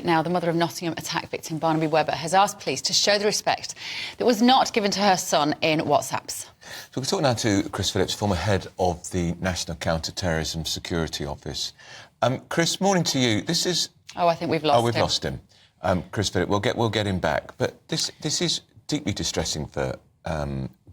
Day. Now, the mother of Nottingham attack victim Barnaby Webber has asked police to show the respect that was not given to her son in WhatsApps. So we're talking now to Chris Phillips, former head of the National Counter-Terrorism Security Office. Chris, morning to you. This is... Oh, I think we've lost him. Oh, we've lost him. Chris Phillips, we'll get him back. But this is deeply distressing for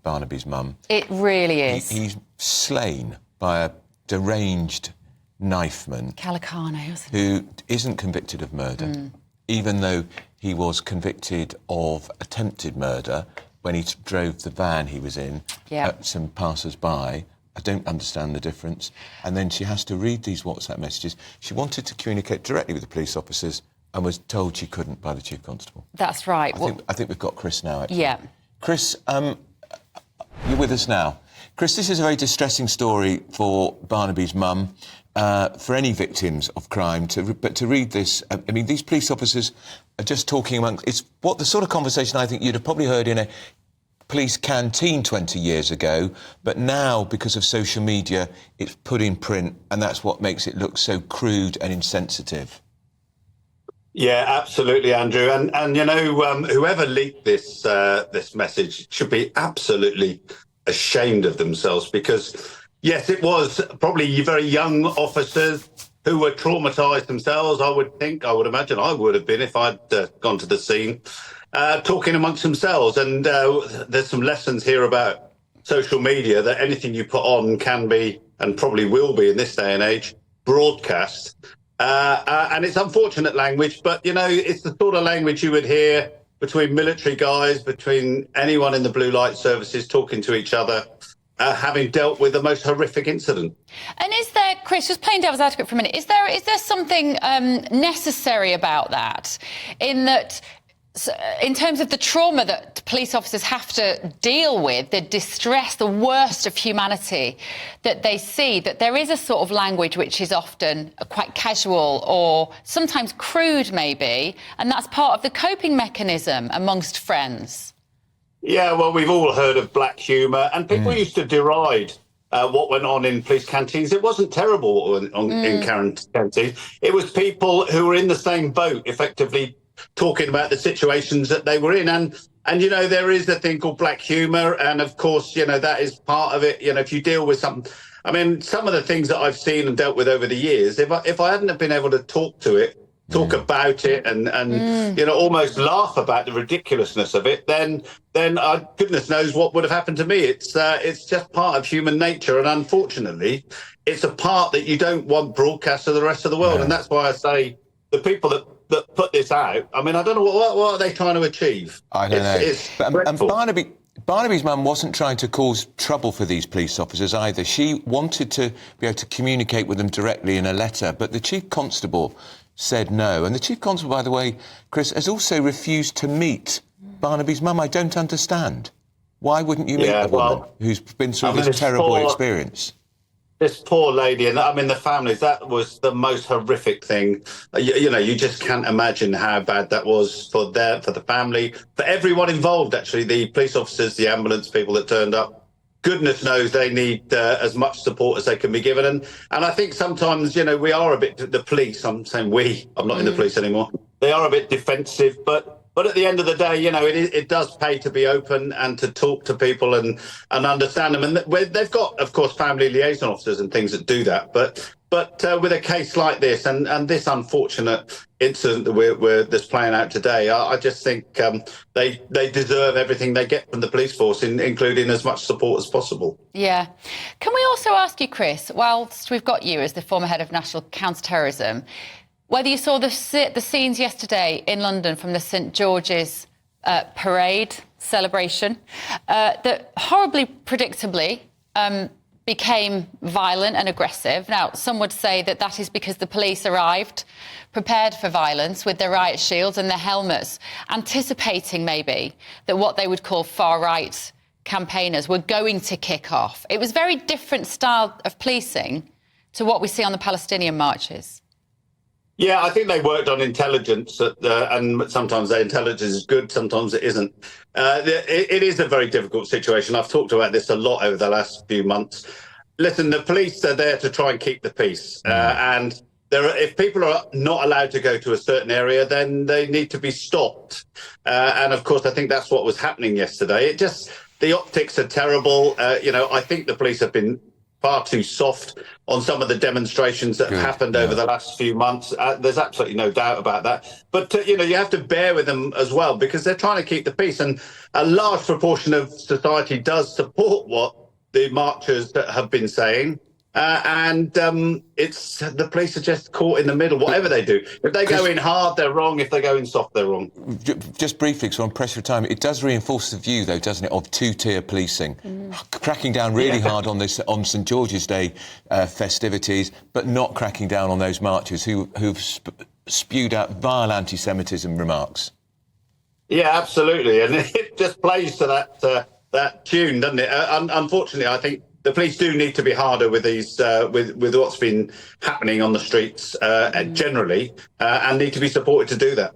Barnaby's mum. It really is. He's slain by a deranged knifeman... Calicano, isn't who isn't convicted of murder, even though he was convicted of attempted murder when he drove the van he was in at some passers-by. I don't understand the difference. And then she has to read these WhatsApp messages. She wanted to communicate directly with the police officers and was told she couldn't by the Chief Constable. That's right. I think we've got Chris now, actually. Yeah. Chris, you're with us now. Chris, this is a very distressing story for Barnaby's mum, for any victims of crime. But to read this, I mean, these police officers are just talking among... It's what the sort of conversation I think you'd have probably heard in a police canteen 20 years ago, but now, because of social media, it's put in print, and that's what makes it look so crude and insensitive. Yeah, absolutely, Andrew. And you know, whoever leaked this message should be absolutely ashamed of themselves, because, yes, it was probably very young officers who were traumatised themselves, I would imagine I would have been if I'd gone to the scene, talking amongst themselves. And there's some lessons here about social media, that anything you put on can be, and probably will be in this day and age, broadcast. And it's unfortunate language, but, you know, it's the sort of language you would hear between military guys, between anyone in the blue light services talking to each other, having dealt with the most horrific incident. And is there, Chris, just playing devil's advocate for a minute, is there something necessary about that, in that, in terms of the trauma that police officers have to deal with, the distress, the worst of humanity that they see, that there is a sort of language which is often quite casual or sometimes crude maybe, and that's part of the coping mechanism amongst friends? Yeah, well, we've all heard of black humour, and people used to deride what went on in police canteens. It wasn't terrible in canteens. It was people who were in the same boat, effectively talking about the situations that they were in. And you know, there is a thing called black humour, and of course, you know, that is part of it. You know, if you deal with something, I mean, some of the things that I've seen and dealt with over the years, if I hadn't have been able to talk about it and you know, almost laugh about the ridiculousness of it, then goodness knows what would have happened to me. It's just part of human nature, and unfortunately it's a part that you don't want broadcast to the rest of the world. And that's why I say the people that put this out, I mean, I don't know what are they trying to achieve. I don't know. And Barnaby's mum wasn't trying to cause trouble for these police officers either. She wanted to be able to communicate with them directly in a letter, but the Chief Constable said no. And the Chief Constable, by the way, Chris, has also refused to meet Barnaby's mum. I don't understand. Why wouldn't you meet a woman who's been through this terrible experience? This poor lady, and I mean the families, that was the most horrific thing. You know, you just can't imagine how bad that was for the family, for everyone involved, actually, the police officers, the ambulance people that turned up. Goodness knows they need as much support as they can be given. And I think sometimes, you know, we are a bit, the police, I'm saying we, I'm not in the police anymore, they are a bit defensive, but at the end of the day, you know, it does pay to be open and to talk to people and understand them. And they've got, of course, family liaison officers and things that do that. But with a case like this and this unfortunate incident that's playing out today, I just think they deserve everything they get from the police force, including as much support as possible. Yeah. Can we also ask you, Chris, whilst we've got you as the former head of National Counter-Terrorism, whether you saw the scenes yesterday in London from the St George's parade celebration that horribly predictably became violent and aggressive. Now, some would say that that is because the police arrived prepared for violence with their riot shields and their helmets, anticipating maybe that what they would call far-right campaigners were going to kick off. It was a very different style of policing to what we see on the Palestinian marches. Yeah, I think they worked on intelligence, and sometimes their intelligence is good, sometimes it isn't. It is a very difficult situation. I've talked about this a lot over the last few months. Listen, the police are there to try and keep the peace, and if people are not allowed to go to a certain area, then they need to be stopped. And of course, I think that's what was happening yesterday. The optics are terrible. I think the police have been far too soft on some of the demonstrations that have happened over the last few months. There's absolutely no doubt about that. But, you have to bear with them as well, because they're trying to keep the peace. And a large proportion of society does support what the marchers have been saying. It's the police are just caught in the middle, whatever they do. If they go in hard, they're wrong. If they go in soft, they're wrong. Just briefly, because we're on pressure for time, it does reinforce the view, though, doesn't it, of two-tier policing, cracking down really hard on St George's Day festivities, but not cracking down on those marchers who've spewed out vile anti-Semitism remarks. Yeah, absolutely, and it just plays to that tune, doesn't it? Unfortunately, I think the police do need to be harder with these, with what's been happening on the streets generally, and need to be supported to do that.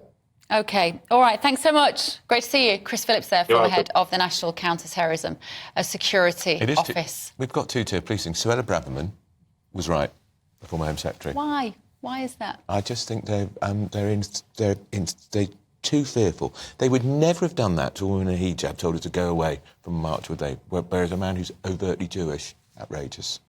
OK. All right. Thanks so much. Great to see you. Chris Phillips there, former head of the National Counter-Terrorism Security Office. We've got two-tier policing. Suella Braverman was right, the former Home Secretary. Why? Why is that? I just think they're too fearful. They would never have done that to a woman in a hijab, told her to go away from a march, would they? Whereas a man who's overtly Jewish, outrageous.